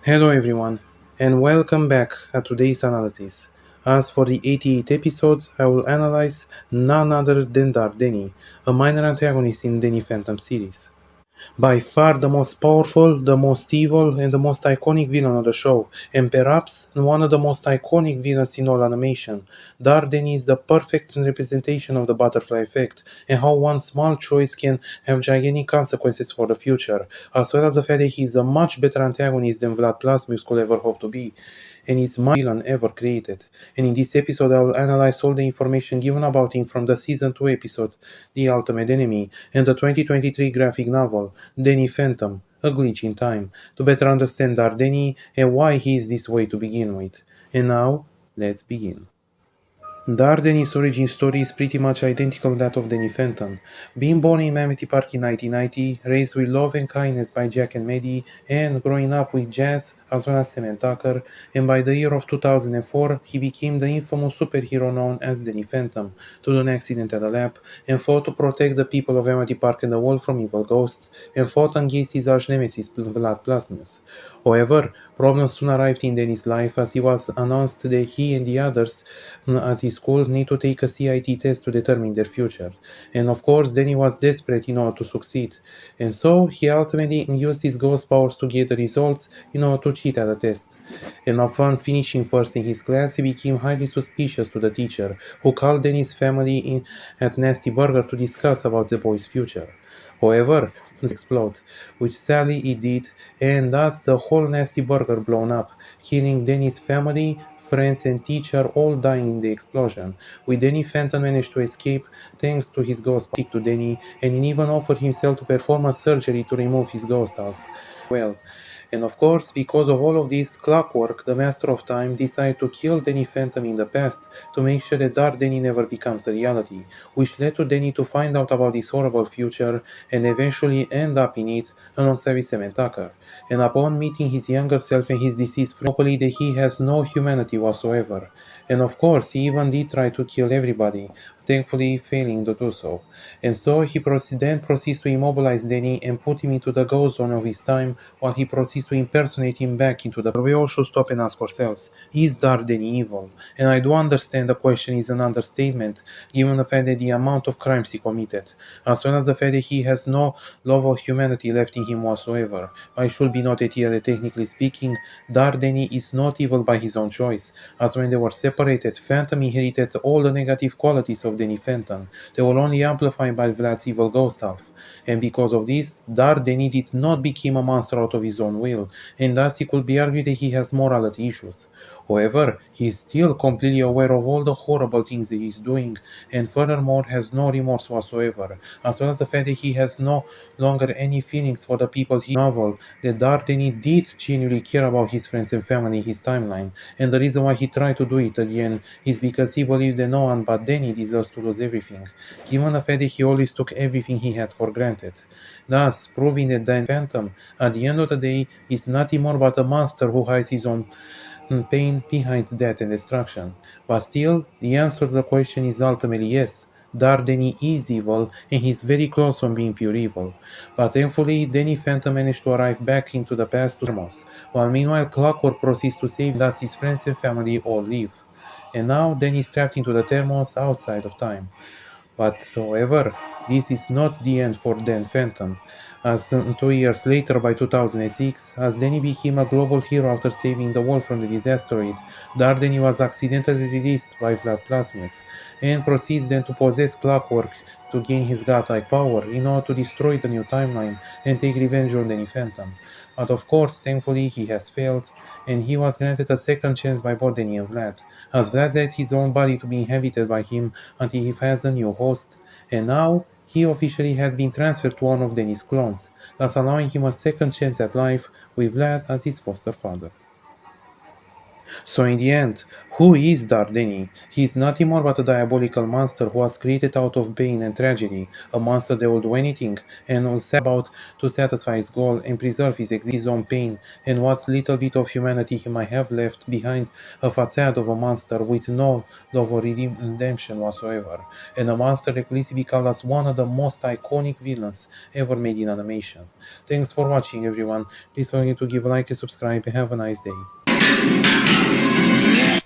Hello everyone, and welcome back at today's analysis. As for the 88th episode, I will analyze none other than Dardeni, a minor antagonist in Danny Phantom series. By far the most powerful, the most evil, and the most iconic villain of the show, and perhaps one of the most iconic villains in all animation. Dardeni is the perfect representation of the butterfly effect, and how one small choice can have gigantic consequences for the future, as well as the fact that he is a much better antagonist than Vlad Plasmius could ever hope to be, and is my villain ever created. And in this episode I will analyze all the information given about him from the Season 2 episode, The Ultimate Enemy, and the 2023 graphic novel, Danny Phantom, A Glitch in Time, to better understand Dardeni and why he is this way to begin with. And now, let's begin. Darden's origin story is pretty much identical to that of Danny Fenton. Being born in Amity Park in 1990, raised with love and kindness by Jack and Maddie, and growing up with Jazz as well as Sam and Tucker, and by the year of 2004, he became the infamous superhero known as Danny Phantom, due to an accident at a lab, and fought to protect the people of Amity Park and the world from evil ghosts, and fought against his arch nemesis Vlad Plasmius. However, problems soon arrived in Danny's life as he was announced that he and the others at his school need to take a CIT test to determine their future. And of course, Danny was desperate in order to succeed. And so he ultimately used his ghost powers to get the results in order to cheat at the test. And upon finishing first in his class, he became highly suspicious to the teacher, who called Danny's family in at Nasty Burger to discuss about the boy's future. However, explode, which sadly it did, and thus the whole Nasty Burger blown up, killing Danny's family, friends and teacher all dying in the explosion, with Danny Fenton managed to escape thanks to his ghost stick to Danny, and he even offered himself to perform a surgery to remove his ghost half. Well, and of course, because of all of this, Clockwork, the Master of Time, decided to kill Danny Phantom in the past to make sure that Dark Danny never becomes a reality, which led to Danny to find out about this horrible future and eventually end up in it alongside with Sam and Tucker. And upon meeting his younger self and his deceased friend, locally that he has no humanity whatsoever. And of course, he even did try to kill everybody, thankfully failing to do so. And so then proceeds to immobilize Danny and put him into the ghost zone of his time while he proceeds to impersonate him back into the. We all should stop and ask ourselves, is Dark Danny evil? And I do understand the question is an understatement, given the fact that the amount of crimes he committed, as well as the fact that he has no love of humanity left in him whatsoever. I should be noted here that technically speaking, Dark Danny is not evil by his own choice, as when they were separated, Phantom inherited all the negative qualities of Danny Phantom. They were only amplified by Vlad's evil ghost half, and because of this, Dark Danny did not become a monster out of his own will, and thus it could be argued that he has morality issues. However, he is still completely aware of all the horrible things that he is doing, and furthermore has no remorse whatsoever, as well as the fact that he has no longer any feelings for the people he novel, that Dardeni did genuinely care about his friends and family in his timeline, and the reason why he tried to do it again is because he believed that no one but Danny deserves to lose everything, given the fact that he always took everything he had for granted, thus proving that Dan Phantom, at the end of the day, is nothing more but a monster who hides his own pain behind death and destruction. But still, the answer to the question is ultimately yes. Dardeni is evil, and he's very close on being pure evil. But thankfully, Danny Phantom managed to arrive back into the past to Thermos, while meanwhile Clockwork proceeds to save, thus his friends and family all live. And now Danny is trapped into the Thermos outside of time. But however, this is not the end for Dan Phantom, as 2 years later, by 2006, as Danny became a global hero after saving the world from the asteroid, Dardeni was accidentally released by Vlad Plasmius, and proceeds then to possess Clockwork to gain his godlike power in order to destroy the new timeline and take revenge on Danny Phantom. But of course, thankfully, he has failed, and he was granted a second chance by both Danny and Vlad, as Vlad let his own body to be inhabited by him until he finds a new host, and now he officially has been transferred to one of Danny's clones, thus allowing him a second chance at life with Vlad as his foster father. So in the end, who is Dardeni? He is nothing more but a diabolical monster who was created out of pain and tragedy, a monster that will do anything and will set about to satisfy his goal and preserve his own pain and what little bit of humanity he might have left behind, a facade of a monster with no love or redemption whatsoever, and a monster that could easily be called as one of the most iconic villains ever made in animation. Thanks for watching everyone. Please don't forget to give a like and subscribe and have a nice day.